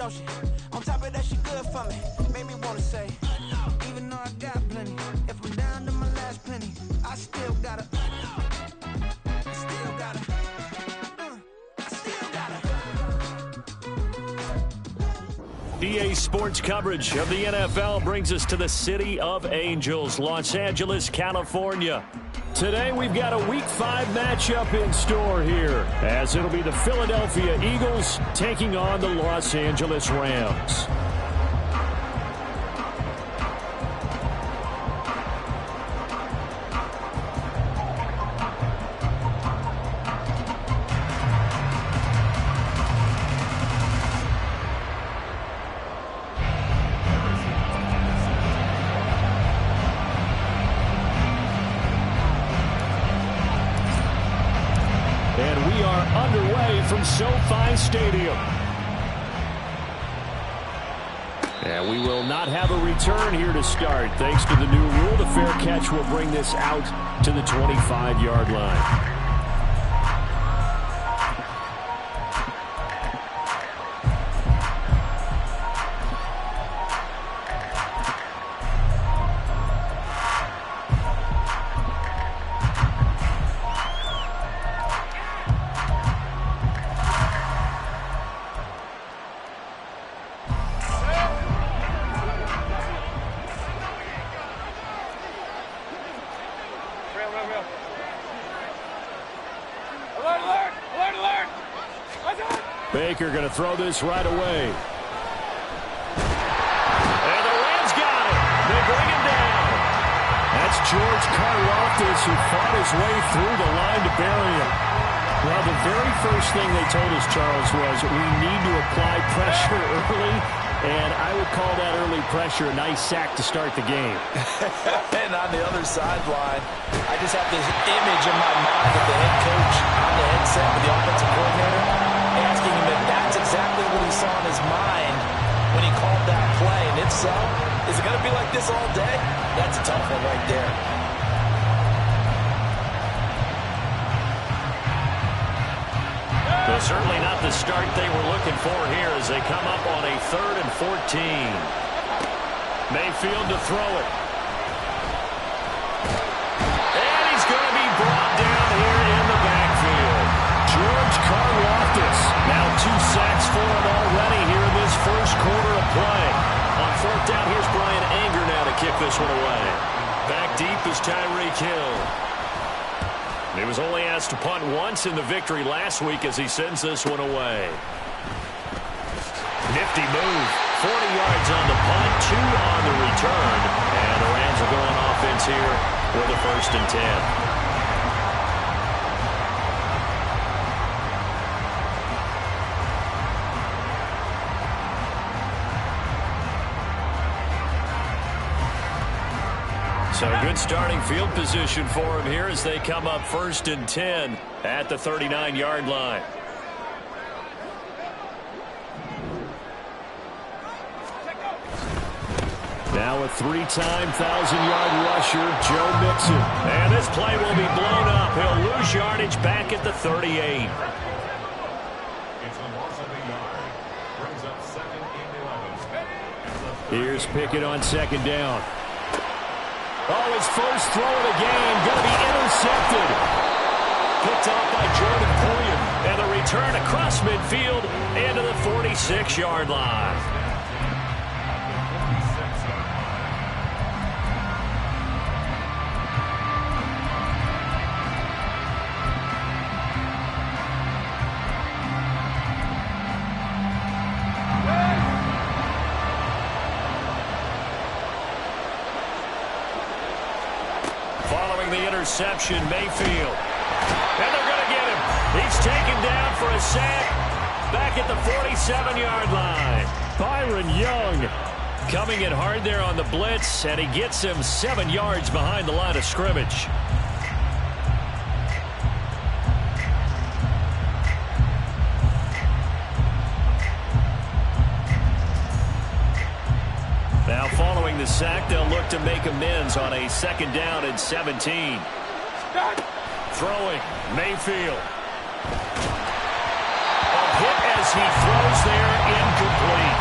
don't she? On top of that, she good for me. Made me wanna say, even though I got plenty, if I'm down to my last penny, I still gotta. EA Sports coverage of the NFL brings us to the City of Angels, Los Angeles, California. Today we've got a Week 5 matchup in store here, as it'll be the Philadelphia Eagles taking on the Los Angeles Rams. And we are underway from SoFi Stadium. And we will not have a return here to start. Thanks to the new rule, the fair catch will bring this out to the 25-yard line. Baker going to throw this right away. And the Rams got it. They bring him down. That's George Karlaftis, who fought his way through the line to bury him. Well, the very first thing they told us, Charles, was we need to apply pressure early, and I would call that early pressure a nice sack to start the game. And on the other sideline, I just have this image in my mind of the head coach on the headset with the offensive coordinator, asking him if that's exactly what he saw in his mind when he called that play. And if so, is it going to be like this all day? That's a tough one right there. Well, certainly not the start they were looking for here as they come up on a 3rd and 14. Mayfield to throw it. And he's going to be brought down here in the backfield. George Karlaftis, now 2 sacks for him already here in this first quarter of play. On 4th down, here's Brian Anger now to kick this one away. Back deep is Tyreek Hill. He was only asked to punt once in the victory last week as he sends this one away. Nifty move. 40 yards on the punt, 2 on the return. And the Rams will go on offense here with a 1st and 10. So a good starting field position for him here as they come up 1st and 10 at the 39-yard line. Now a 3-time 1,000-yard rusher, Joe Mixon. And this play will be blown up. He'll lose yardage back at the 38. It's a loss of a yard. Brings up 2nd and 11. Here's Pickett on 2nd down. Oh, his first throw of the game, going to be intercepted. Picked off by Jordan Pulliam. And the return across midfield into the 46-yard line. Interception, Mayfield. And they're going to get him. He's taken down for a sack back at the 47-yard line. Byron Young coming in hard there on the blitz, and he gets him 7 yards behind the line of scrimmage. Now following the sack, they'll look to make amends on a 2nd down and 17. Throwing, Mayfield. A hit as He throws there, incomplete.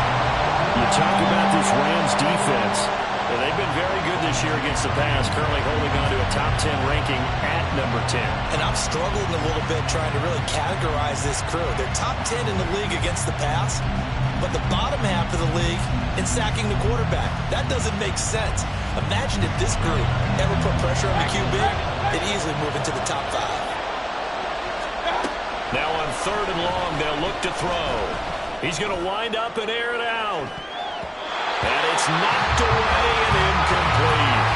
You talk about this Rams defense. They've been very good this year against the pass, currently holding on to a top 10 ranking at number 10. And I'm struggling a little bit trying to really categorize this crew. They're top 10 in the league against the pass, but the bottom half of the league in sacking the quarterback. That doesn't make sense. Imagine if this group ever put pressure on the QB, they'd easily move into the top 5. Now on 3rd and long, they'll look to throw. He's going to wind up and air it out. And it's knocked away and incomplete.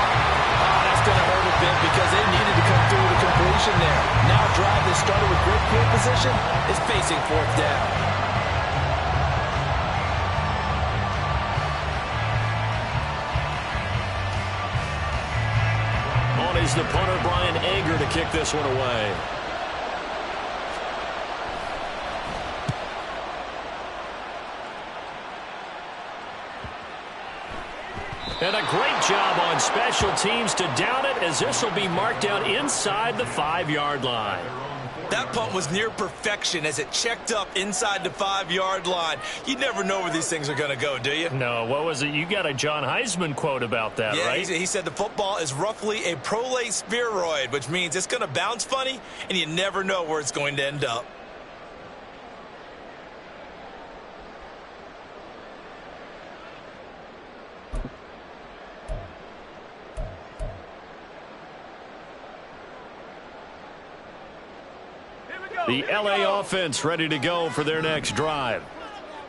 Oh, that's going to hurt a bit because they needed to come through with a completion there. Now a drive that started with great field position is facing 4th down. On is the punter, Brian Ager, to kick this one away. And a great job on special teams to down it, as this will be marked out inside the 5-yard line. That punt was near perfection as it checked up inside the 5-yard line. You never know where these things are going to go, do you? No, what was it? You got a John Heisman quote about that, right? He said the football is roughly a prolate spheroid, which means it's going to bounce funny, and you never know where it's going to end up. The LA offense ready to go for their next drive.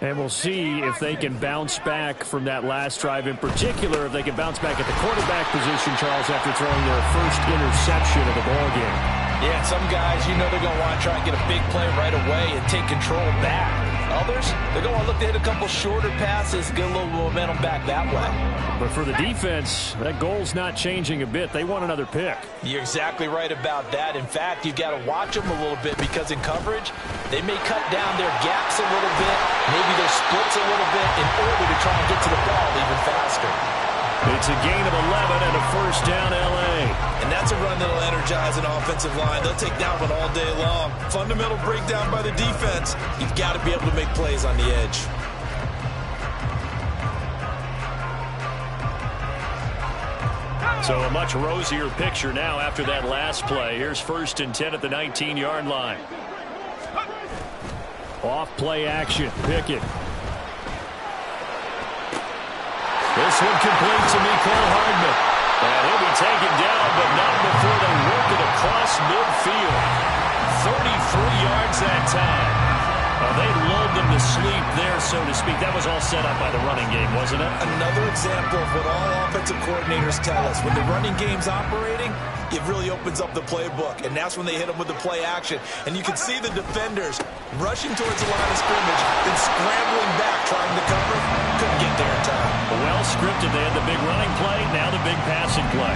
And we'll see if they can bounce back from that last drive, in particular if they can bounce back at the quarterback position, Charles, after throwing their first interception of the ballgame. Yeah, some guys, you know they're going to want to try and get a big play right away and take control back. Others, they're going to look to hit a couple shorter passes, get a little momentum back that way. But for the defense, that goal's not changing a bit. They want another pick. You're exactly right about that. In fact, you've got to watch them a little bit because in coverage, they may cut down their gaps a little bit, maybe their splits a little bit in order to try and get to the ball even faster. It's a gain of 11 and a 1st down, L.A. And that's a run that'll energize an offensive line. They'll take that one all day long. Fundamental breakdown by the defense. You've got to be able to make plays on the edge. So a much rosier picture now after that last play. Here's 1st and 10 at the 19-yard line. Off play action. Pickett. This one complete to Mecole Hardman. And he'll be taken down, but not before they work it across midfield. 33 yards that time. They lulled them to sleep there, so to speak. That was all set up by the running game, wasn't it? Another example of what all offensive coordinators tell us. When the running game's operating, it really opens up the playbook, and that's when they hit them with the play action. And you can see the defenders rushing towards the line of scrimmage, then scrambling back, trying to cover. Couldn't get there in time. Well scripted. They had the big running play, now the big passing play.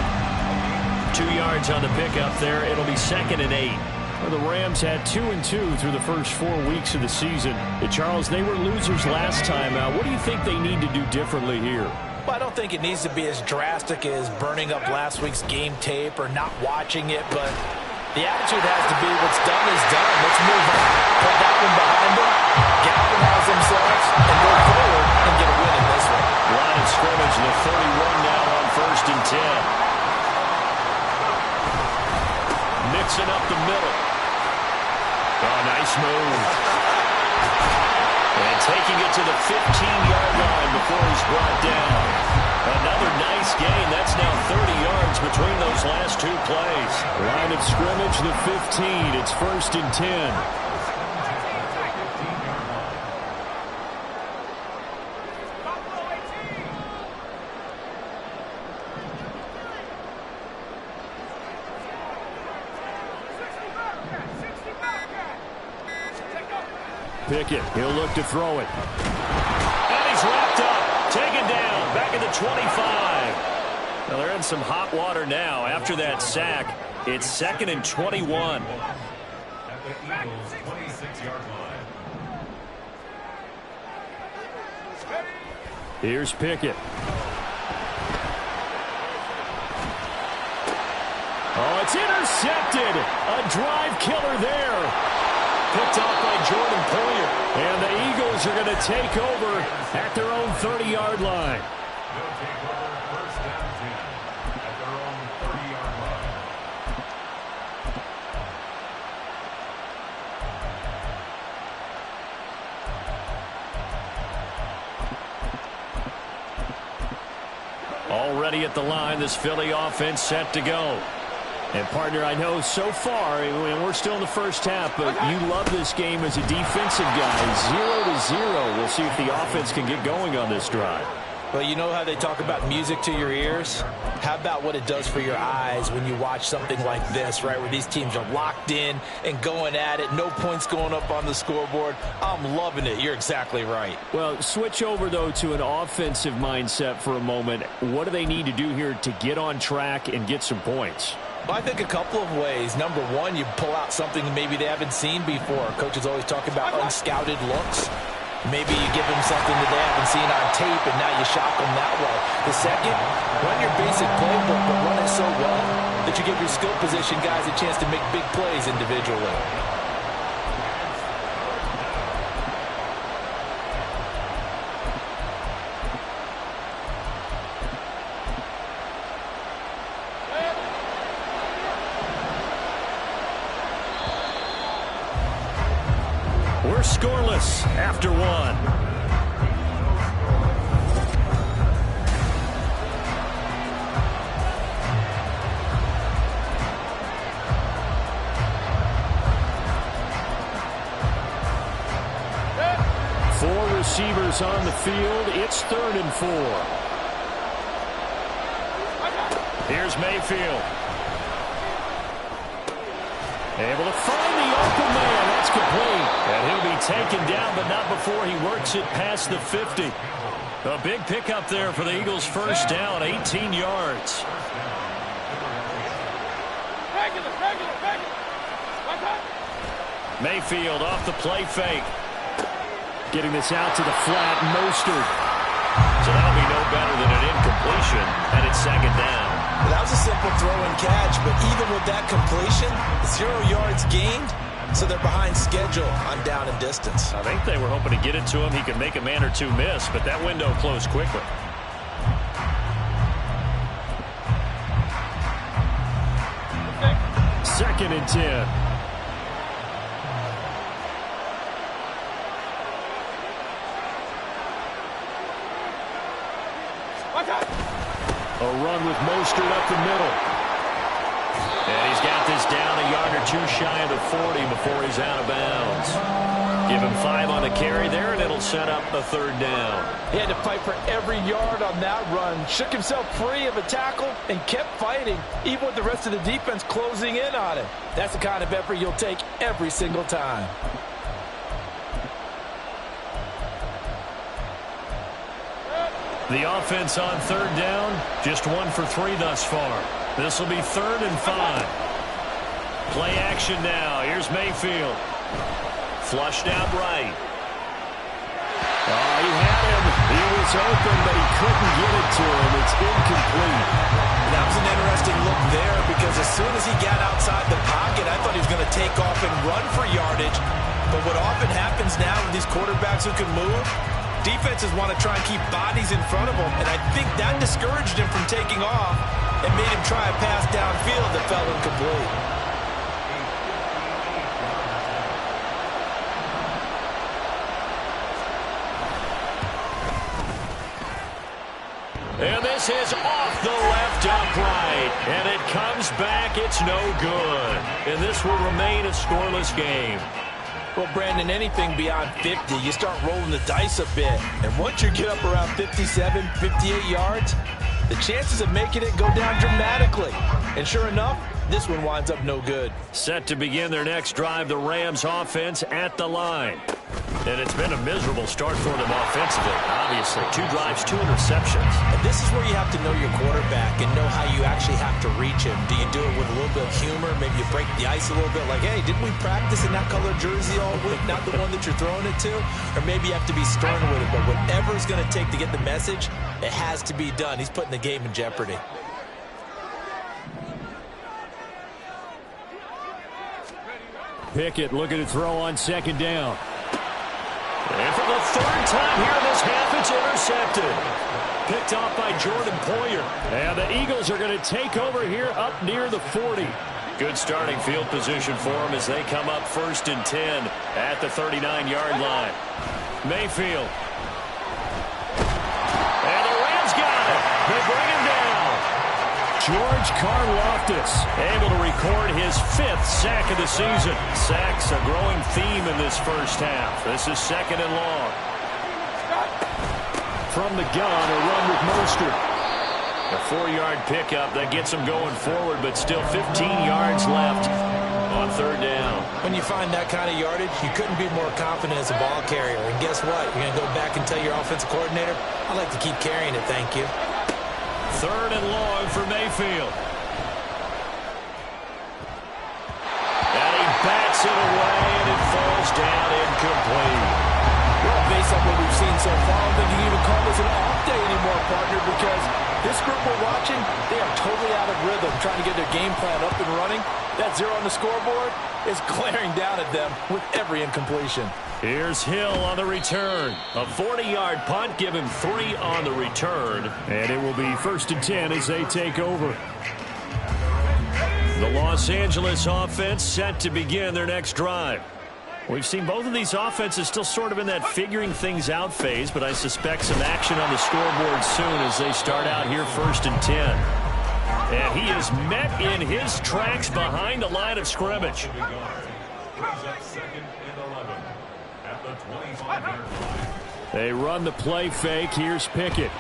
2 yards on the pickup there. It'll be 2nd and 8. Well, the Rams had 2-2 through the first 4 weeks of the season. Charles, they were losers last time out. What do you think they need to do differently here? Well, I don't think it needs to be as drastic as burning up last week's game tape or not watching it, but the attitude has to be what's done is done. Let's move on. Put that one behind them, galvanize themselves, and go forward and get a win in this one. Line of scrimmage, the 31 now on 1st and 10. Mixing up the middle. Oh, nice move. And taking it to the 15-yard line before he's brought down. Another nice gain. That's now 30 yards between those last 2 plays. Line of scrimmage, the 15. It's 1st and 10. Pickett, he'll look to throw it. And he's wrapped up, taken down, back at the 25. Well, they're in some hot water now after that sack. It's 2nd and 21. At the Eagles 26-yard line. Here's Pickett. Oh, it's intercepted. A drive killer there. Picked off by Jordan Poyer. And the Eagles are going to take over at their own 30-yard line. They'll take over first down 10 at their own 30-yard line. Already at the line, this Philly offense set to go. And, partner, I know so far, and we're still in the first half, but you love this game as a defensive guy. 0-0. We'll see if the offense can get going on this drive. Well, you know how they talk about music to your ears? How about what it does for your eyes when you watch something like this, right, where these teams are locked in and going at it, no points going up on the scoreboard? I'm loving it. You're exactly right. Well, switch over, though, to an offensive mindset for a moment. What do they need to do here to get on track and get some points? Well, I think a couple of ways. Number one, you pull out something maybe they haven't seen before. Coaches always talk about unscouted looks. Maybe you give them something that they haven't seen on tape, and now you shock them that way. The second, run your basic playbook, but run it so well that you give your skill position guys a chance to make big plays individually. We're scoreless after one. Four receivers on the field. It's 3rd and 4. Here's Mayfield. Able to find the open man. That's complete. And he'll be taken down, but not before he works it past the 50. A big pickup there for the Eagles' first down, 18 yards. Mayfield off the play fake. Getting this out to the flat, Mostert. So that'll be no better than an incompletion, and it's 2nd down. That was a simple throw and catch, but even with that completion, 0 yards gained, so they're behind schedule on down and distance. I think they were hoping to get it to him. He could make a man or two miss, but that window closed quickly. Second and 10. A run with Mostert up the middle. And he's got this down a yard or two shy of the 40 before he's out of bounds. Give him 5 on the carry there, and it'll set up a 3rd down. He had to fight for every yard on that run. Shook himself free of a tackle and kept fighting, even with the rest of the defense closing in on him. That's the kind of effort you'll take every single time. The offense on 3rd down, just 1 for 3 thus far. This will be 3rd and 5. Play action now. Here's Mayfield. Flushed out right. Oh, he had him. He was open, but he couldn't get it to him. It's incomplete. That was an interesting look there because as soon as he got outside the pocket, I thought he was going to take off and run for yardage. But what often happens now with these quarterbacks who can move, defenses want to try and keep bodies in front of them, and I think that discouraged him from taking off and made him try a pass downfield that fell incomplete. And this is off the left upright, and it comes back. It's no good. And this will remain a scoreless game. Well, Brandon, anything beyond 50, you start rolling the dice a bit. And once you get up around 57, 58 yards, the chances of making it go down dramatically. And sure enough, this one winds up no good. Set to begin their next drive, the Rams offense at the line. And it's been a miserable start for them offensively, obviously. 2 drives, 2 interceptions. And this is where you have to know your quarterback and know how you actually have to reach him. Do you do it with a little bit of humor? Maybe you break the ice a little bit like, hey, didn't we practice in that color jersey all week, not the one that you're throwing it to? Or maybe you have to be stern with it, but whatever it's going to take to get the message, it has to be done. He's putting the game in jeopardy. Pickett looking to throw on 2nd down. And for the third time here in this half, it's intercepted. Picked off by Jordan Poyer. And the Eagles are going to take over here up near the 40. Good starting field position for them as they come up 1st and 10 at the 39-yard line. Mayfield. And the Rams got it. They bring him down. George Karlaftis able to record his 5th sack of the season. Sacks a growing theme in this first half. This is 2nd and long. From the gun, a run with Mostert. A 4-yard pickup that gets him going forward, but still 15 yards left on 3rd down. When you find that kind of yardage, you couldn't be more confident as a ball carrier. And guess what? You're going to go back and tell your offensive coordinator, I'd like to keep carrying it, thank you. 3rd and long for Mayfield. And he bats it away, and it falls down incomplete. Well, based on what we've seen so far, I don't think you can even call this an off day anymore, partner, because this group we're watching, they are totally out of rhythm, trying to get their game plan up and running. That 0 on the scoreboard is glaring down at them with every incompletion. Here's Hill on the return. A 40-yard punt, give him 3 on the return. And it will be 1st and 10 as they take over. The Los Angeles offense set to begin their next drive. We've seen both of these offenses still sort of in that figuring things out phase, but I suspect some action on the scoreboard soon as they start out here 1st and 10. And he is met in his tracks behind the line of scrimmage. They run the play fake. Here's Pickett.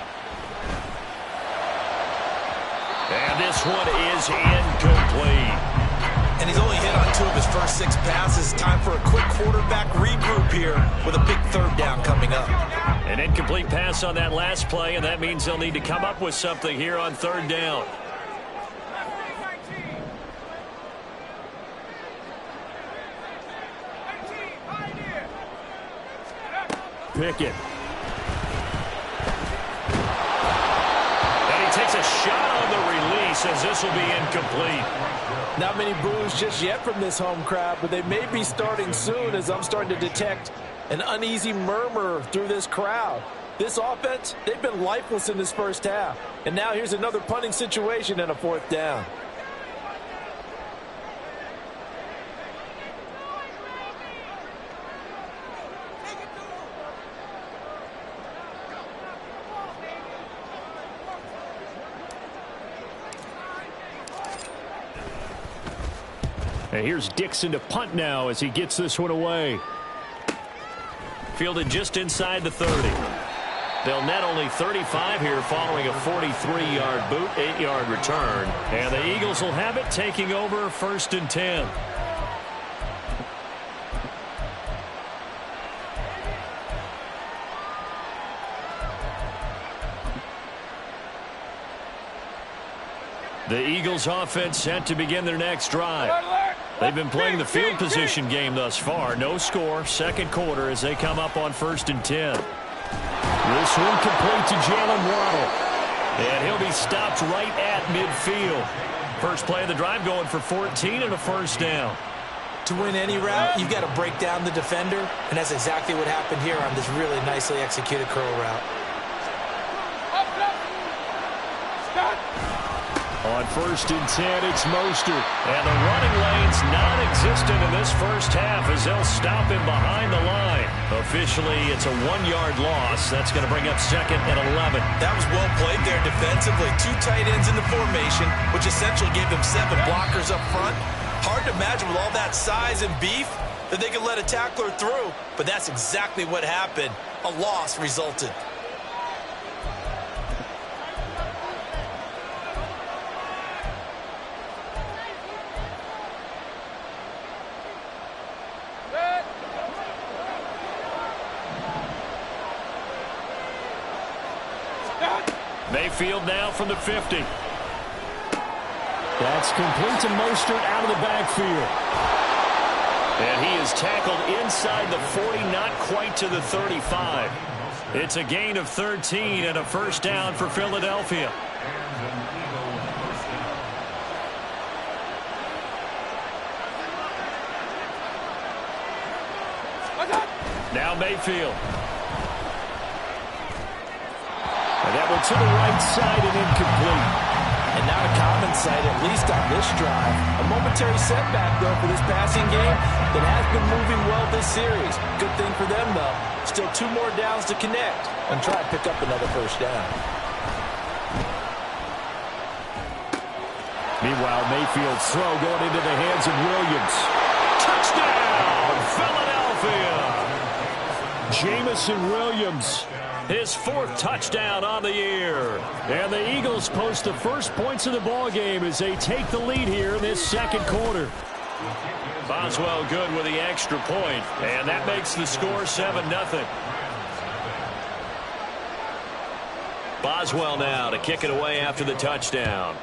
And this one is incomplete. And he's only hit on 2 of his first 6 passes. Time for a quick quarterback regroup here with a big 3rd down coming up. An incomplete pass on that last play, and that means they'll need to come up with something here on 3rd down. Pickett. And he takes a shot on the release as this will be incomplete. Not many boos just yet from this home crowd, but they may be starting soon as I'm starting to detect an uneasy murmur through this crowd. This offense, they've been lifeless in this first half. And now here's another punting situation and a 4th down. And here's Dixon to punt now as he gets this one away. Fielded just inside the 30. They'll net only 35 here following a 43-yard boot, 8-yard return. And the Eagles will have it taking over 1st and 10. The Eagles offense set to begin their next drive. They've been playing the field position game thus far. No score, 2nd quarter as they come up on 1st and 10. This one complete to Jalen Waddle. And he'll be stopped right at midfield. First play of the drive going for 14 and a 1st down. To win any route, you've got to break down the defender, and that's exactly what happened here on this really nicely executed curl route. On 1st and 10, it's Mostert. And the running lane's non-existent in this first half as they'll stop him behind the line. Officially, it's a 1-yard loss. That's going to bring up 2nd and 11. That was well played there defensively. 2 tight ends in the formation, which essentially gave them 7 blockers up front. Hard to imagine with all that size and beef that they could let a tackler through. But that's exactly what happened. A loss resulted. Mayfield now from the 50. That's complete to Mostert out of the backfield. And he is tackled inside the 40, not quite to the 35. It's a gain of 13 and a 1st down for Philadelphia. Now Mayfield. And that one to the right side and incomplete. And not a common sight, at least on this drive. A momentary setback, though, for this passing game that has been moving well this series. Good thing for them, though. Still 2 more downs to connect and try to pick up another first down. Meanwhile, Mayfield's throw going into the hands of Williams. Touchdown, Philadelphia! Jamison Williams, his 4th touchdown on the year. And the Eagles post the first points of the ball game as they take the lead here in this second quarter. Boswell good with the extra point, and that makes the score 7-0. Boswell now to kick it away after the touchdown.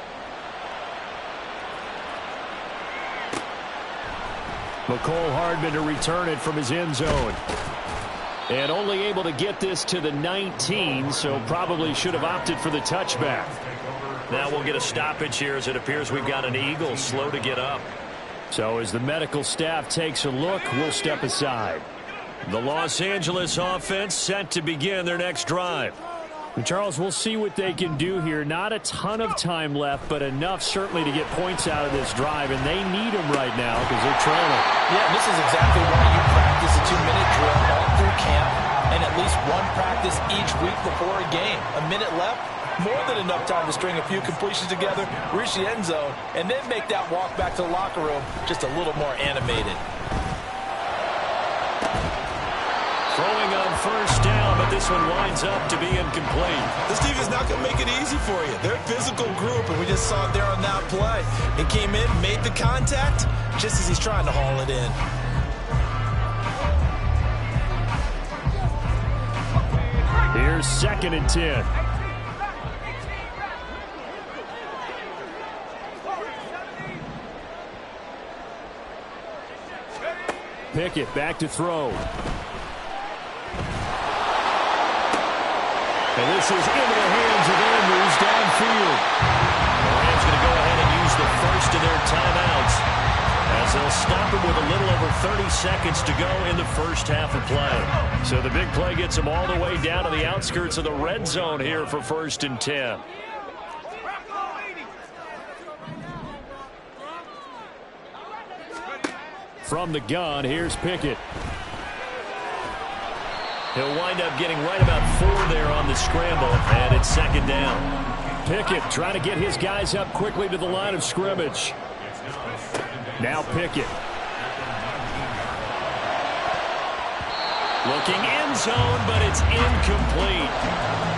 McCole Hardman to return it from his end zone. And only able to get this to the 19, so probably should have opted for the touchback. Now we'll get a stoppage here as it appears we've got an Eagle slow to get up. So as the medical staff takes a look, we'll step aside. The Los Angeles offense set to begin their next drive. And Charles, we'll see what they can do here. Not a ton of time left, but enough certainly to get points out of this drive, and they need them right now because they're trailing. Yeah, this is exactly why you practice a 2-minute drill all through camp and at least one practice each week before a game. A minute left, more than enough time to string a few completions together, reach the end zone, and then make that walk back to the locker room just a little more animated. Throwing on first down, but this one winds up to be incomplete. This defense not going to make it easy for you. They're a physical group, and we just saw it there on that play. It came in, made the contact, just as he's trying to haul it in. Here's 2nd and 10. Pickett back to throw. And this is into the hands of Andrews downfield. The Rams going to go ahead and use the first of their timeouts as they'll stop him with a little over 30 seconds to go in the first half of play. So the big play gets them all the way down to the outskirts of the red zone here for 1st and 10. From the gun, here's Pickett. He'll wind up getting right about 4 there on the scramble, and it's 2nd down. Pickett trying to get his guys up quickly to the line of scrimmage. Now Pickett. Looking end zone, but it's incomplete.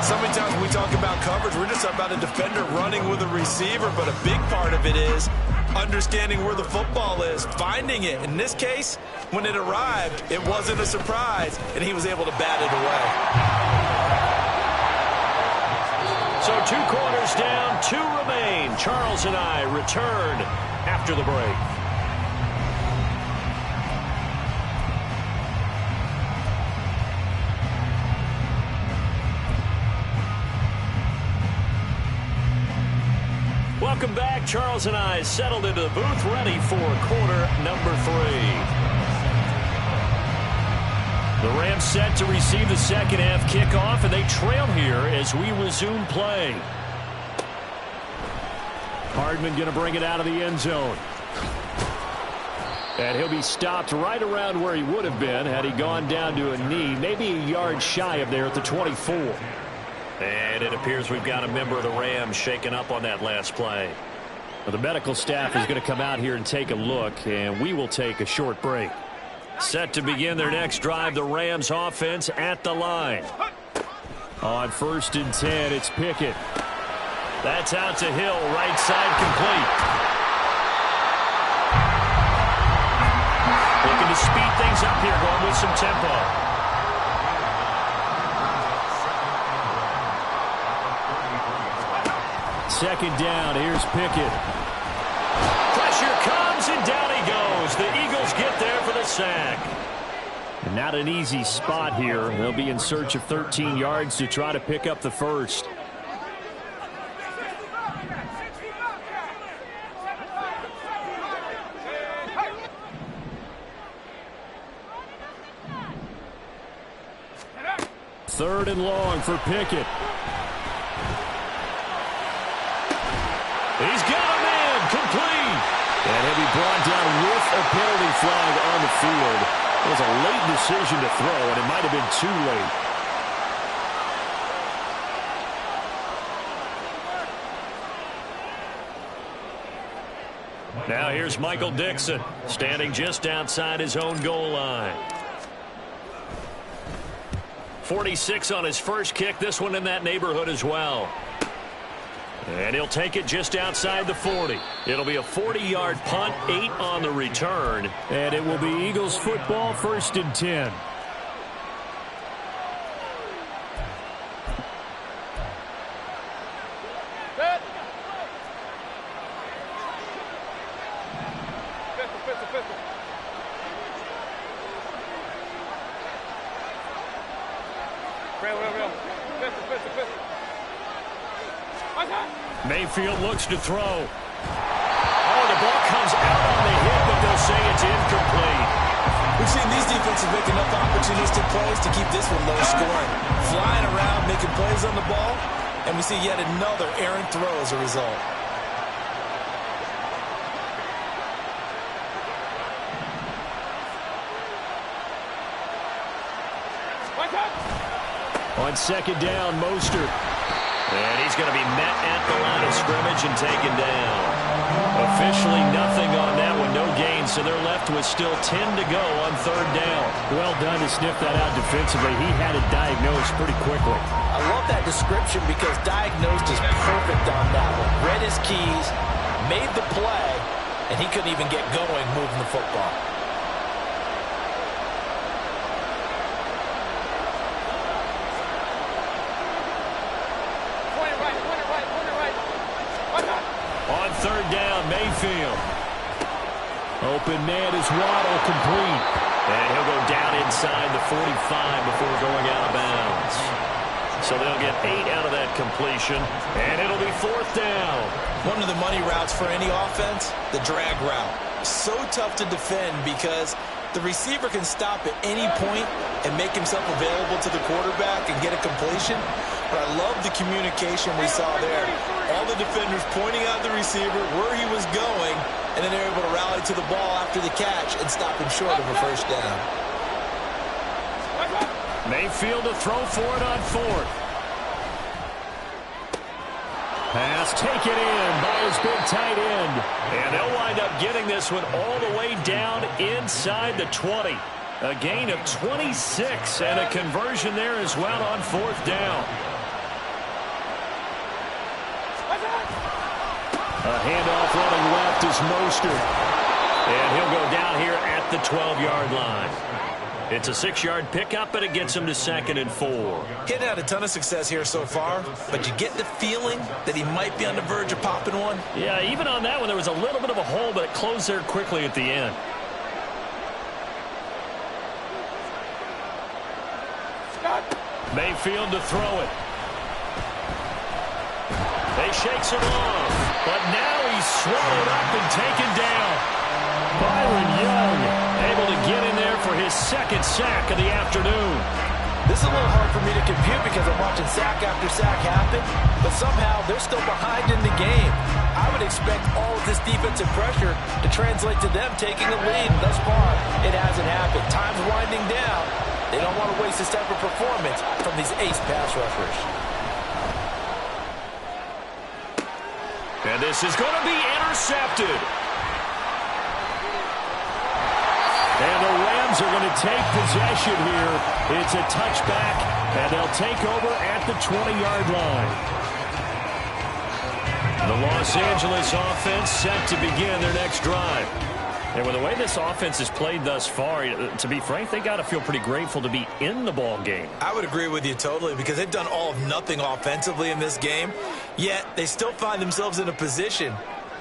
So many times when we talk about coverage, we're just about a defender running with a receiver, but a big part of it is understanding where the football is, finding it. In this case, when it arrived, it wasn't a surprise, and he was able to bat it away. So 2 quarters down, 2 remain. Charles and I return after the break. Welcome back. Charles and I settled into the booth, ready for quarter number 3. The Rams set to receive the second half kickoff, and they trail here as we resume play. Hardman going to bring it out of the end zone. And he'll be stopped right around where he would have been had he gone down to a knee, maybe a yard shy of there at the 24. And it appears we've got a member of the Rams shaken up on that last play. Well, the medical staff is going to come out here and take a look, and we will take a short break. Set to begin their next drive, the Rams offense at the line. On 1st and 10, it's Pickett. That's out to Hill, right side complete. Looking to speed things up here, going with some tempo. Second down, here's Pickett. Pressure comes, and down he goes. The Eagles get there for the sack. Not an easy spot here. They'll be in search of 13 yards to try to pick up the first. 3rd and long for Pickett. He's got a man complete. And he'll be brought down with a penalty flag on the field. It was a late decision to throw, and it might have been too late. Now here's Michael Dixon, standing just outside his own goal line. 46 on his first kick, this one in that neighborhood as well. And he'll take it just outside the 40. It'll be a 40-yard punt, 8 on the return. And it will be Eagles football, 1st and 10. Mayfield looks to throw. Oh, the ball comes out on the hit, but they'll say it's incomplete. We've seen these defenses make enough opportunistic plays to keep this one low scoring. Flying around, making plays on the ball, and we see yet another errant throw as a result. On 2nd down, Mostert. And he's going to be met at the line of scrimmage and taken down. Officially nothing on that one, no gain, so they're left with still 10 to go on 3rd down. Well done to sniff that out defensively. He had it diagnosed pretty quickly. I love that description because diagnosed is perfect on that one. Read his keys, made the play, and he couldn't even get going moving the football. On 3rd down, Mayfield. Open man is Waddle, complete. And he'll go down inside the 45 before going out of bounds. So they'll get 8 out of that completion, and it'll be 4th down. One of the money routes for any offense, the drag route. So tough to defend because the receiver can stop at any point and make himself available to the quarterback and get a completion. But I love the communication we saw there. All the defenders pointing out the receiver where he was going, and then they're able to rally to the ball after the catch and stop him short of a 1st down. Mayfield to throw for it on 4th. Pass taken in by his big tight end. And they'll wind up getting this one all the way down inside the 20. A gain of 26 and a conversion there as well on 4th down. A handoff running left is Mostert. And he'll go down here at the 12-yard line. It's a 6-yard pickup, but it gets him to 2nd and 4. He's had a ton of success here so far, but you get the feeling that he might be on the verge of popping one. Yeah, even on that one, there was a little bit of a hole, but it closed there quickly at the end. Mayfield to throw it. They shakes him off, but now he's swallowed up and taken down. Byron Young able to get in there for his 2nd sack of the afternoon. This is a little hard for me to compute because I'm watching sack after sack happen, but somehow they're still behind in the game. I would expect all of this defensive pressure to translate to them taking a lead. Thus far, it hasn't happened. Time's winding down. They don't want to waste this type of performance from these ace pass rushers. And this is going to be intercepted. And the Rams are going to take possession here. It's a touchback, and they'll take over at the 20-yard line. The Los Angeles offense set to begin their next drive. And with the way this offense has played thus far, to be frank, they got to feel pretty grateful to be in the ball game. I would agree with you totally because they've done all of nothing offensively in this game, yet they still find themselves in a position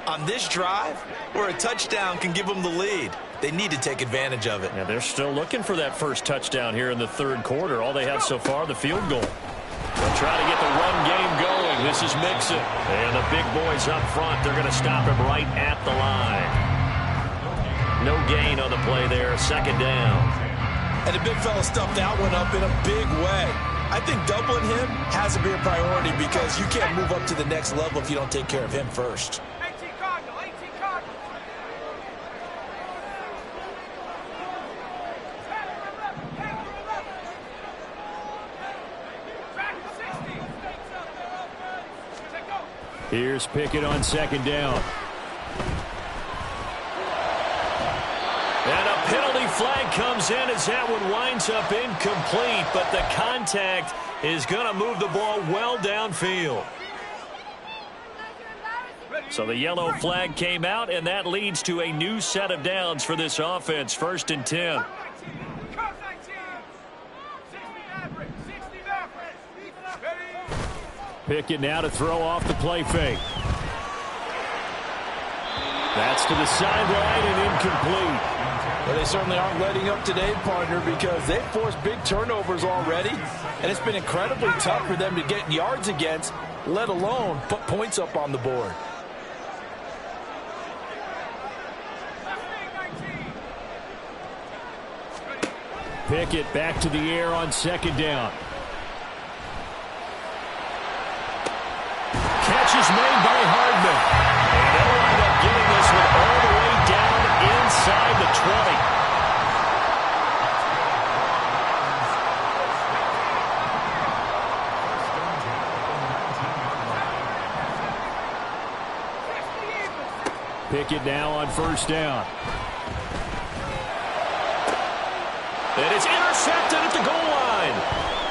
on this drive where a touchdown can give them the lead. They need to take advantage of it. Yeah, they're still looking for that first touchdown here in the 3rd quarter. All they have so far, the field goal. They'll try to get the run game going. This is Mixon. And the big boys up front, they're going to stop him right at the line. No gain on the play there, 2nd down. And the big fella stuffed that one up in a big way. I I think doubling him has to be a priority because you can't move up to the next level if you don't take care of him first. Here's Pickett on second down. And a penalty flag comes in as that one winds up incomplete, but the contact is going to move the ball well downfield. So the yellow flag came out, and that leads to a new set of downs for this offense. 1st and 10. Pickett now to throw off the play fake. That's to the sideline and incomplete. Well, they certainly aren't letting up today, partner, because they've forced big turnovers already, and it's been incredibly tough for them to get yards against, let alone put points up on the board. Pickett back to the air on second down. Catch is made by Hardman. And they'll wind up getting this one all the way down inside the 20. Pickett now on 1st down. And it's intercepted at the goal line.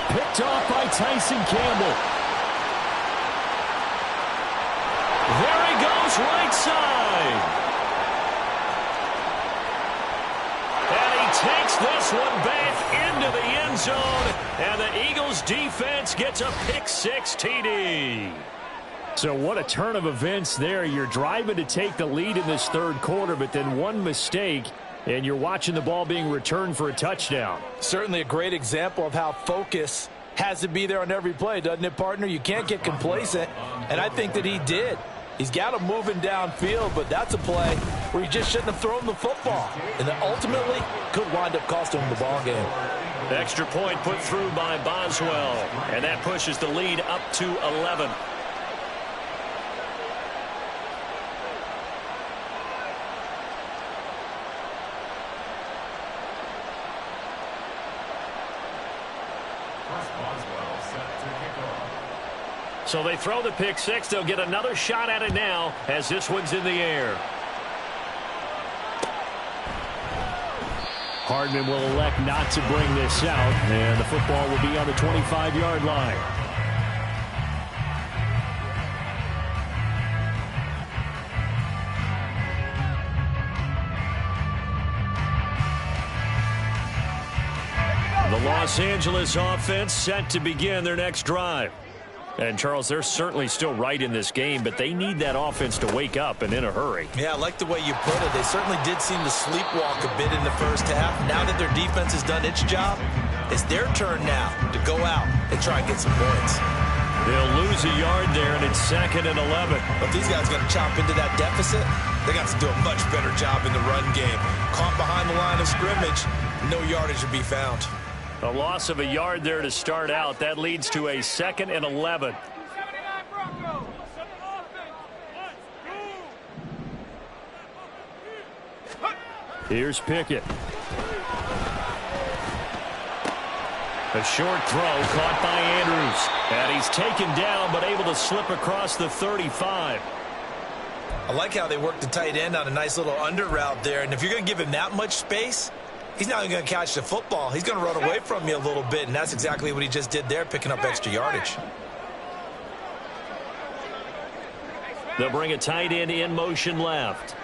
Picked off by Tyson Campbell. There he goes, right side. And he takes this one back into the end zone. And the Eagles defense gets a pick-6 TD. So what a turn of events there. You're driving to take the lead in this 3rd quarter, but then one mistake, and you're watching the ball being returned for a touchdown. Certainly a great example of how focus has to be there on every play, doesn't it, partner? You can't get complacent, and I think that he did. He's got him moving downfield, but that's a play where he just shouldn't have thrown the football, and that ultimately could wind up costing him the ball game. Extra point put through by Boswell, and that pushes the lead up to 11. So they throw the pick-6. They'll get another shot at it now as this one's in the air. Hardman will elect not to bring this out, and the football will be on the 25-yard line. The Los Angeles offense set to begin their next drive. And, Charles, they're certainly still right in this game, but they need that offense to wake up and in a hurry. Yeah, I like the way you put it. They certainly did seem to sleepwalk a bit in the first half. Now that their defense has done its job, it's their turn now to go out and try and get some points. They'll lose a yard there, and it's 2nd and 11. But if these guys are going to chop into that deficit, they got to do a much better job in the run game. Caught behind the line of scrimmage, no yardage to be found. A loss of a yard there to start out. That leads to a 2nd and 11. Here's Pickett. A short throw caught by Andrews. And he's taken down but able to slip across the 35. I like how they work the tight end on a nice little under route there. And if you're going to give him that much space, he's not going to catch the football. He's going to run away from you a little bit, and that's exactly what he just did there, picking up extra yardage. They'll bring a tight end in motion left.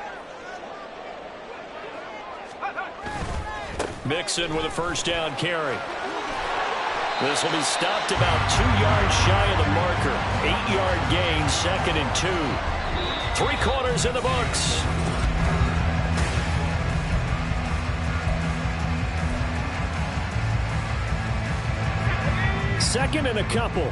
Mixon with a 1st down carry. This will be stopped about 2 yards shy of the marker. 8-yard gain, 2nd and 2. 3 quarters in the books. Second and a couple.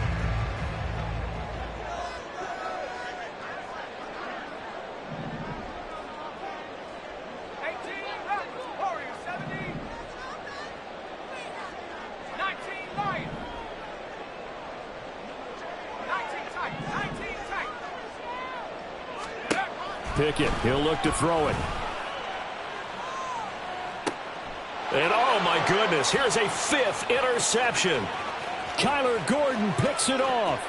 Pickett. He'll look to throw it. And oh my goodness, here's a 5th interception. Kyler Gordon picks it off.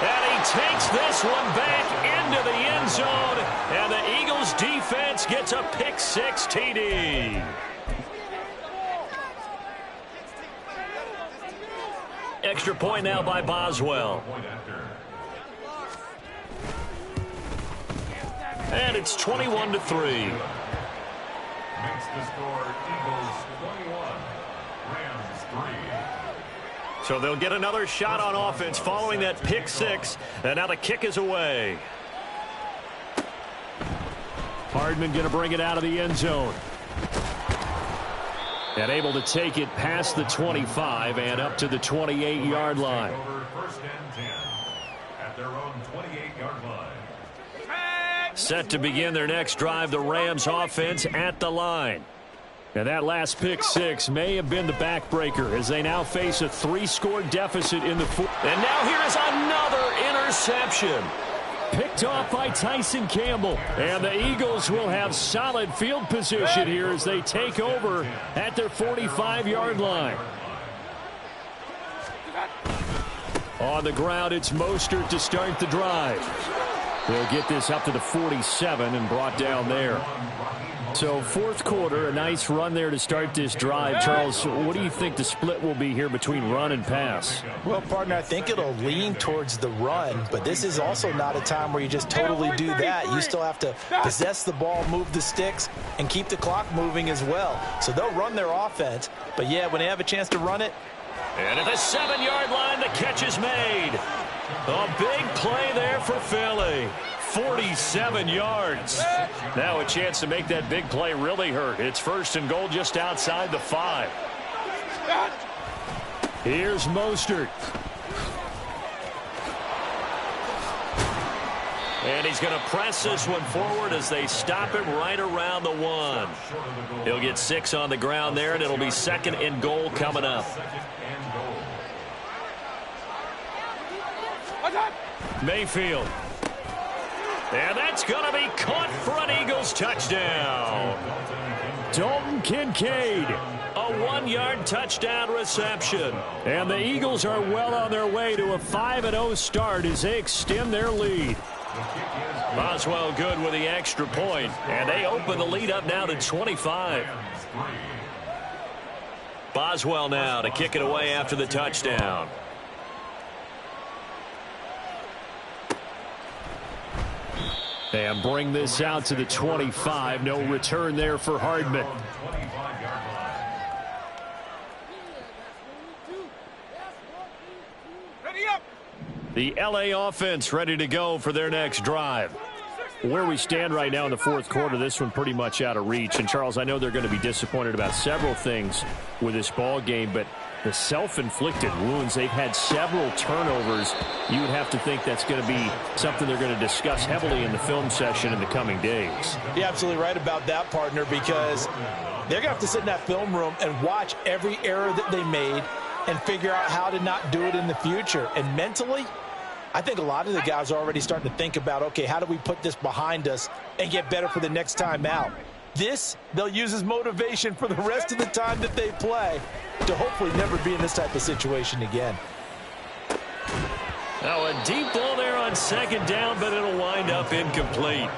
And he takes this one back into the end zone. And the Eagles defense gets a pick 6 TD. Extra point now by Boswell. And it's 21-3. Makes the score Eagles 21, Rams 3. So they'll get another shot on offense following that pick 6. And now the kick is away. Hardman going to bring it out of the end zone. And able to take it past the 25 and up to the 28-yard line. First and 10 at their own 28-yard line. Set to begin their next drive, the Rams offense at the line. And that last pick 6 may have been the backbreaker as they now face a 3-score deficit in the fourth. And now here is another interception. Picked off by Tyson Campbell. And the Eagles will have solid field position here as they take over at their 45-yard line. On the ground, it's Mostert to start the drive. They'll get this up to the 47 and brought down there. So fourth quarter, a nice run there to start this drive. Charles, what do you think the split will be here between run and pass? Well, partner, I think it'll lean towards the run, but this is also not a time where you just totally do that. You still have to possess the ball, move the sticks, and keep the clock moving as well. So they'll run their offense, but yeah, when they have a chance to run it. And at the 7-yard line, the catch is made. A big play there for Philly. 47 yards. Now a chance to make that big play really hurt. It's 1st and goal just outside the 5. Here's Mostert. And he's going to press this one forward as they stop him right around the 1. He'll get 6 on the ground there, and it'll be 2nd and goal coming up. Mayfield. And that's going to be caught for an Eagles touchdown. Dalton Kincaid. A 1-yard touchdown reception. And the Eagles are well on their way to a 5-0 start as they extend their lead. Boswell good with the extra point, and they open the lead up now to 25. Boswell now to kick it away after the touchdown. And bring this out to the 25. No return there for Hardman. The LA offense ready to go for their next drive. Where we stand right now in the fourth quarter, this one pretty much out of reach. And, Charles, I know they're going to be disappointed about several things with this ball game, but the self-inflicted wounds, they've had several turnovers. You would have to think that's going to be something they're going to discuss heavily in the film session in the coming days. You're absolutely right about that, partner, because they're going to have to sit in that film room and watch every error that they made and figure out how to not do it in the future. And mentally, I think a lot of the guys are already starting to think about, okay, how do we put this behind us and get better for the next time out? This, they'll use as motivation for the rest of the time that they play to hopefully never be in this type of situation again. Now a deep ball there on 2nd down, but it'll wind up incomplete.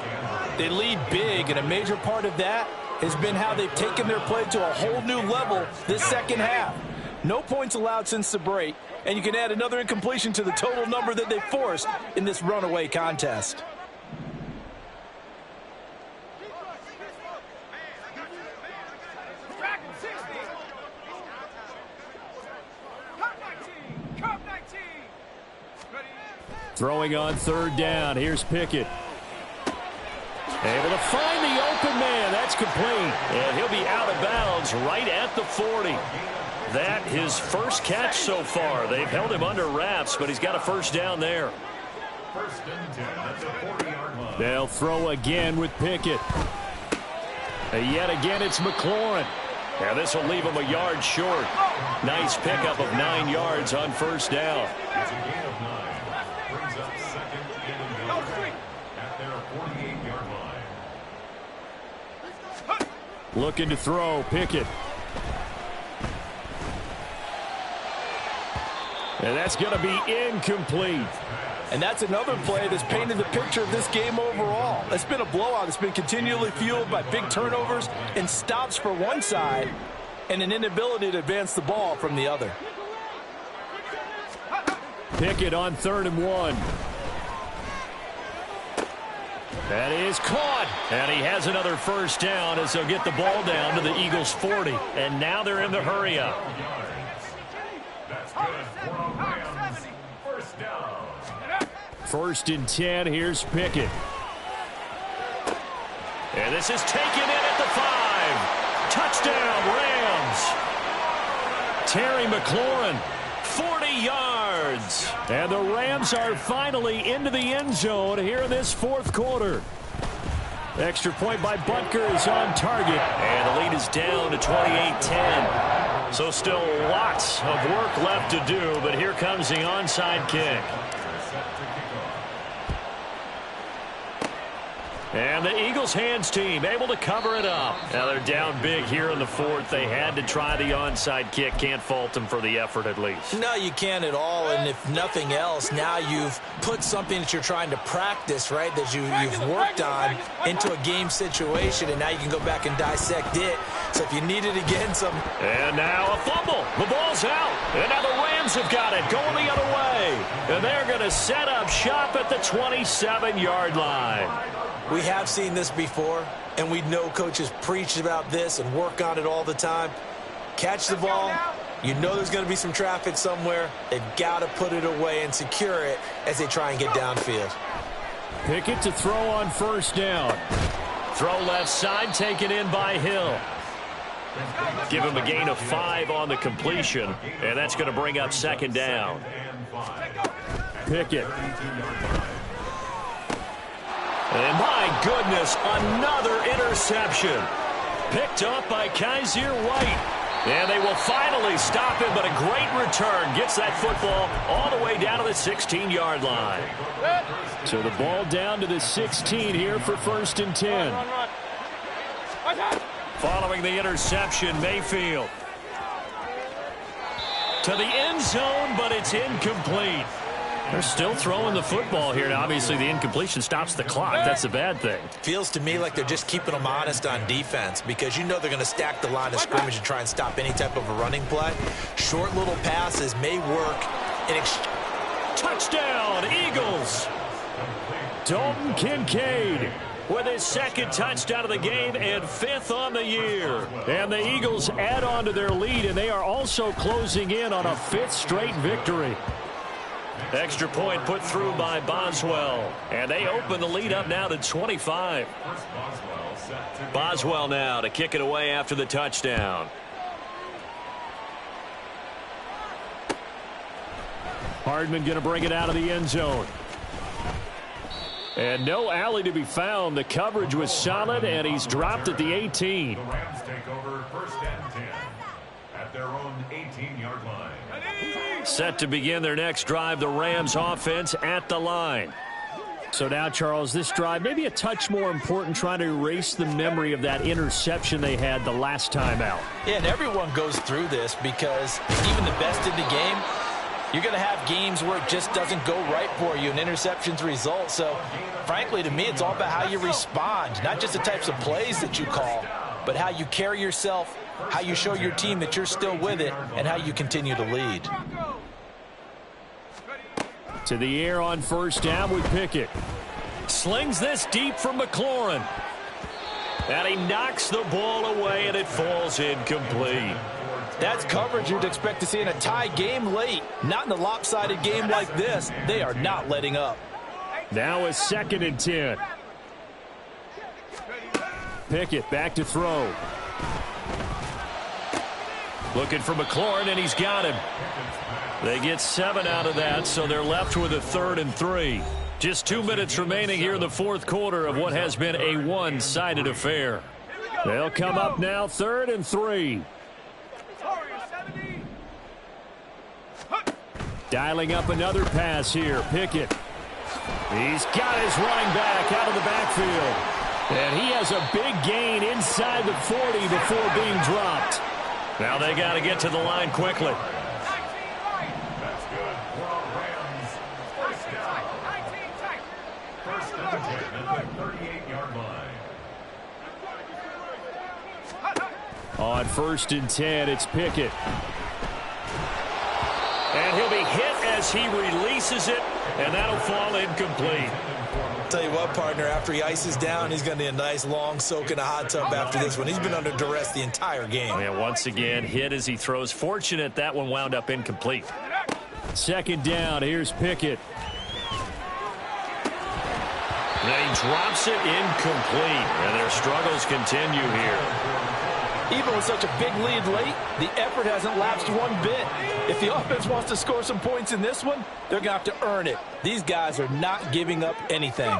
They lead big, and a major part of that has been how they've taken their play to a whole new level this second half. No points allowed since the break, and you can add another incompletion to the total number that they forced in this runaway contest. Throwing on 3rd down. Here's Pickett. Able to find the open man. That's complete. And he'll be out of bounds right at the 40. That his first catch so far. They've held him under wraps, but he's got a 1st down there. 1st and 10 at the 40-yard line. They'll throw again with Pickett. And yet again, it's McLaurin. Now this will leave him a yard short. Nice pickup of 9 yards on 1st down. It's a gain of 9. Brings up 2nd and goal at their 48-yard line. Looking to throw, Pickett. And that's going to be incomplete. And that's another play that's painted the picture of this game overall. It's been a blowout. It's been continually fueled by big turnovers and stops for one side and an inability to advance the ball from the other. Pickett on 3rd and 1. That is caught. And he has another first down as they'll get the ball down to the Eagles 40. And now they're in the hurry up. That's good for a Rams first down. 1st and 10. Here's Pickett. And this is taken in at the 5. Touchdown, Rams. Terry McLaurin, 40 yards. And the Rams are finally into the end zone here in this 4th quarter. Extra point by Butker is on target. And the lead is down to 28-10. So still lots of work left to do, but here comes the onside kick. And the Eagles hands team able to cover it up. Now they're down big here in the 4th. They had to try the onside kick. Can't fault them for the effort at least. No, you can't at all. And if nothing else, now you've put something that you're trying to practice, right, that you've worked on into a game situation, and now you can go back and dissect it. So if you need it again, some... And now a fumble. The ball's out. And now the Rams have got it going the other way. And they're going to set up shop at the 27-yard line. We have seen this before, and we know coaches preach about this and work on it all the time. Catch the ball. You know there's going to be some traffic somewhere. They've got to put it away and secure it as they try and get downfield. Pickett to throw on 1st down. Throw left side, taken in by Hill. Give him a gain of 5 on the completion, and that's going to bring up 2nd down. Pickett. And my goodness, another interception. Picked up by Kaiser White. And they will finally stop him, but a great return. Gets that football all the way down to the 16-yard line. So the ball down to the 16 here for 1st and 10. Following the interception, Mayfield. To the end zone, but it's incomplete. They're still throwing the football here. Now, obviously, the incompletion stops the clock. That's a bad thing. Feels to me like they're just keeping them honest on defense because you know they're going to stack the line of scrimmage and try and stop any type of a running play. Short little passes may work. Touchdown, Eagles. Dalton Kincaid with his 2nd touchdown of the game and 5th on the year. And the Eagles add on to their lead, and they are also closing in on a 5th straight victory. Extra point put through by Boswell. And they open the lead up now to 25. Boswell now to kick it away after the touchdown. Hardman going to bring it out of the end zone. And no alley to be found. The coverage was solid, and he's dropped at the 18. The Rams take over 1st and 10 at their own 18-yard line. Set to begin their next drive, the Rams offense at the line. So now, Charles, this drive maybe a touch more important, trying to erase the memory of that interception they had the last time out. Yeah, and everyone goes through this because even the best in the game, you're going to have games where it just doesn't go right for you, and interceptions result. So, frankly, to me, it's all about how you respond, not just the types of plays that you call, but how you carry yourself, how you show your team that you're still with it, and how you continue to lead. To the air on 1st down with Pickett. Slings this deep from McLaurin. And he knocks the ball away, and it falls incomplete. That's coverage you'd expect to see in a tie game late. Not in a lopsided game like this. They are not letting up. Now a 2nd and 10. Pickett back to throw. Looking for McLaurin, and he's got him. They get 7 out of that, so they're left with a 3rd and 3. Just 2 minutes remaining here in the 4th quarter of what has been a one-sided affair. They'll come up now, 3rd and 3. Dialing up another pass here, Pickett. He's got his running back out of the backfield. And he has a big gain inside the 40 before being dropped. Now they got to get to the line quickly. That's good for our Rams. First down. First and 10 at the 38-yard line. On 1st and 10, it's Pickett. And he'll be hit as he releases it, and that'll fall incomplete. Tell you what, partner, after he ices down, he's going to need a nice long soak in a hot tub after this one. He's been under duress the entire game. And once again, hit as he throws. Fortunate that one wound up incomplete. 2nd down, here's Pickett. And he drops it incomplete, and their struggles continue here. Even with such a big lead late, the effort hasn't lapsed one bit. If the offense wants to score some points in this one, they're going to have to earn it. These guys are not giving up anything.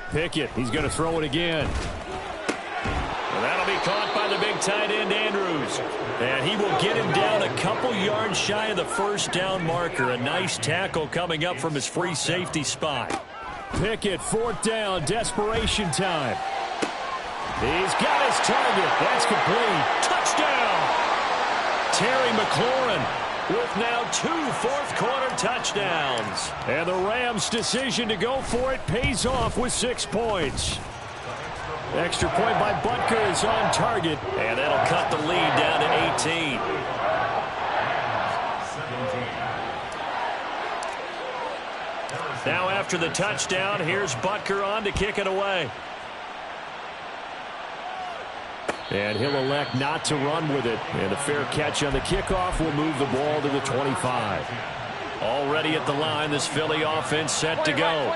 Pickett, he's going to throw it again. And that'll be caught by the big tight end, Andrews. And he will get him down a couple yards shy of the 1st down marker. A nice tackle coming up from his free safety spot. Pickett, 4th down, desperation time. He's got his target. That's complete. Touchdown! Terry McLaurin with now 2 fourth-quarter touchdowns. And the Rams' decision to go for it pays off with 6 points. Extra point by Butker is on target. And that'll cut the lead down to 18. Now after the touchdown, here's Butker on to kick it away. And he'll elect not to run with it. And a fair catch on the kickoff will move the ball to the 25. Already at the line, this Philly offense set to go.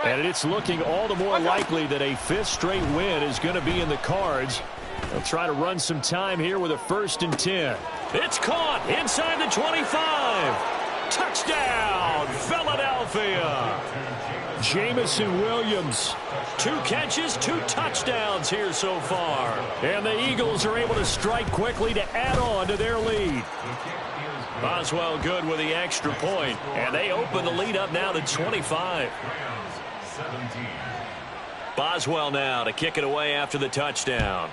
And it's looking all the more likely that a 5th straight win is going to be in the cards. They'll try to run some time here with a 1st and 10. It's caught inside the 25. Touchdown, Philadelphia. Jamison Williams. 2 catches, 2 touchdowns here so far. And the Eagles are able to strike quickly to add on to their lead. Boswell good with the extra point. And they open the lead up now to 25. Boswell now to kick it away after the touchdown.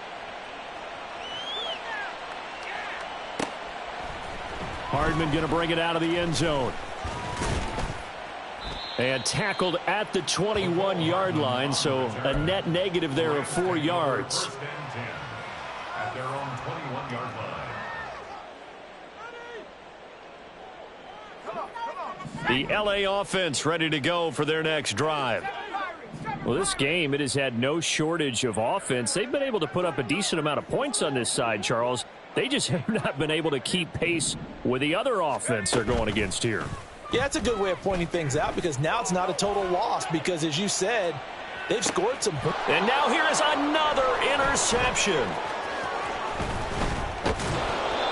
Hardman going to bring it out of the end zone. And tackled at the 21-yard line, so a net negative there of 4 yards. At their own 21-yard line. The LA offense ready to go for their next drive. Well, this game, it has had no shortage of offense. They've been able to put up a decent amount of points on this side, Charles. They just have not been able to keep pace with the other offense they're going against here. Yeah, that's a good way of pointing things out because now it's not a total loss because, as you said, they've scored some. And now here is another interception.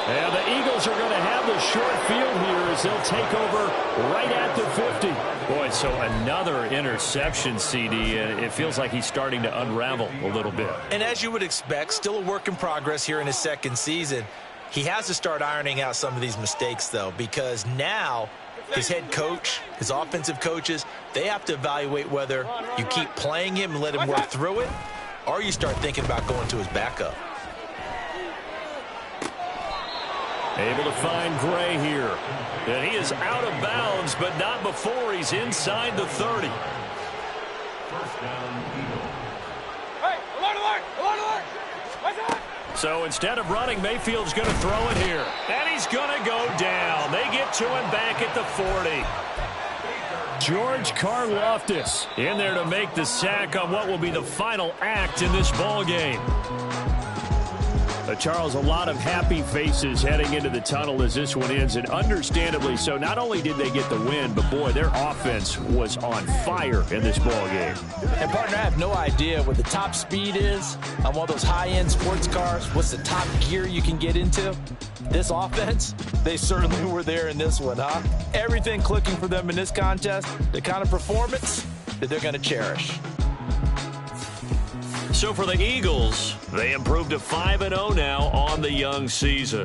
And the Eagles are going to have the short field here as they'll take over right at the 50. Boy, so another interception, CD, and it feels like he's starting to unravel a little bit. And as you would expect, still a work in progress here in his 2nd season. He has to start ironing out some of these mistakes, though, because now his head coach, his offensive coaches, they have to evaluate whether you keep playing him and let him work through it, or you start thinking about going to his backup. Able to find Gray here. And he is out of bounds, but not before he's inside the 30. First down, Eagles. Hey, alert! So instead of running, Mayfield's going to throw it here. And he's going to go down. They get to him back at the 40. George Karlaftis in there to make the sack on what will be the final act in this ball game. Charles, a lot of happy faces heading into the tunnel as this one ends, and understandably so. Not only did they get the win, but boy, their offense was on fire in this ball game. And partner, I have no idea what the top speed is on one of those high-end sports cars. What's the top gear you can get into? This offense, they certainly were there in this one, huh? Everything clicking for them in this contest, the kind of performance that they're going to cherish. So for the Eagles, they improved to 5-0 now on the young season.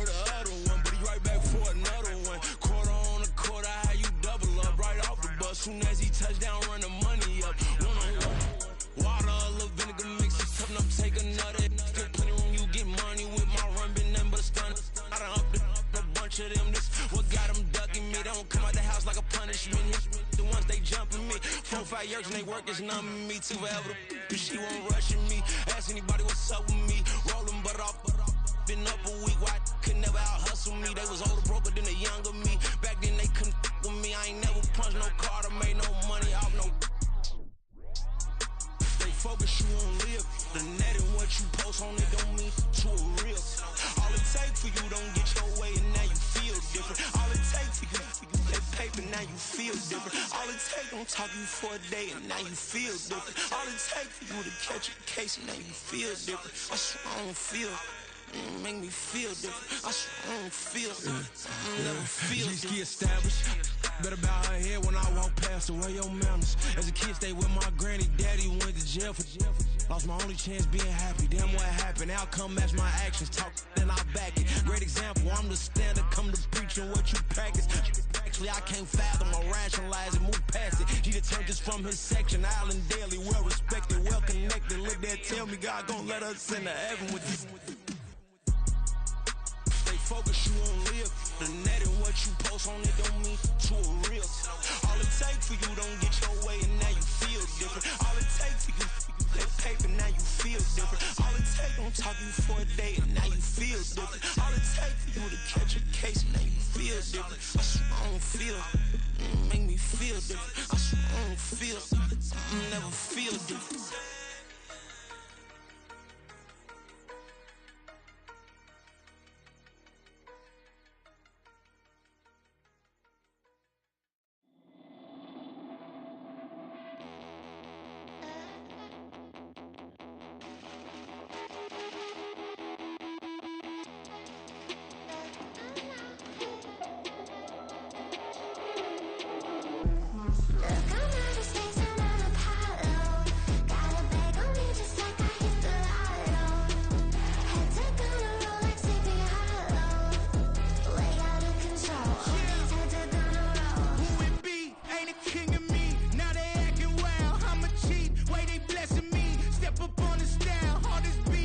deserve the other one, but he right back for another one. Quarter on a quarter, how you double up right off the bus. Soon as he touch down, run the money up. One-on-one. Water, a little vinegar mix, it's tough enough, take another. Still plenty room, you get money with my run, been nothing but a stun. I done up a bunch of them, this what got them ducking me. They don't come out the house like a punishment. The ones they jumping me. 4 or 5 years and they work is numbing me. Too forever, but she won't rushing me. Ask anybody what's up with me. Rolling butt off. Been up a week, why could never out hustle me? They was older, broker than the younger me. Back then they couldn't with me. I ain't never punched no card or made no money off no. They focus, you on live. The net and what you post on it don't mean to a real. All it take for you don't get your way and now you feel different. All it take for you that paper, now you feel different. All it take don't talk you for a day and now you feel different. All it take for you to catch a case and now you feel different. I swear I don't feel. Make me feel different. I swear I don't feel. Never feel different. Established. Better bow her head when I walk past her. Where your manners? As a kid, stayed with my granny. Daddy went to jail for. Lost my only chance being happy. Damn, what happened? Outcome match my actions. Talk, then I back it. Great example. I'm the standard. Come to preaching what you practice. Actually, I can't fathom or rationalize it. Move past it. He determined just from his section. Island daily, well respected, well connected. Look there, tell me God gon' let us into heaven with this. Focus, you on live. The net and what you post on it don't mean to a real. All it take for you don't get your way and now you feel different. All it take for you that paper, now you feel different. All it take don't talk you for a day and now you feel different. All it take for you to catch a case and now you feel different. I swear I don't feel. Make me feel different. I swear I don't feel. Never feel different.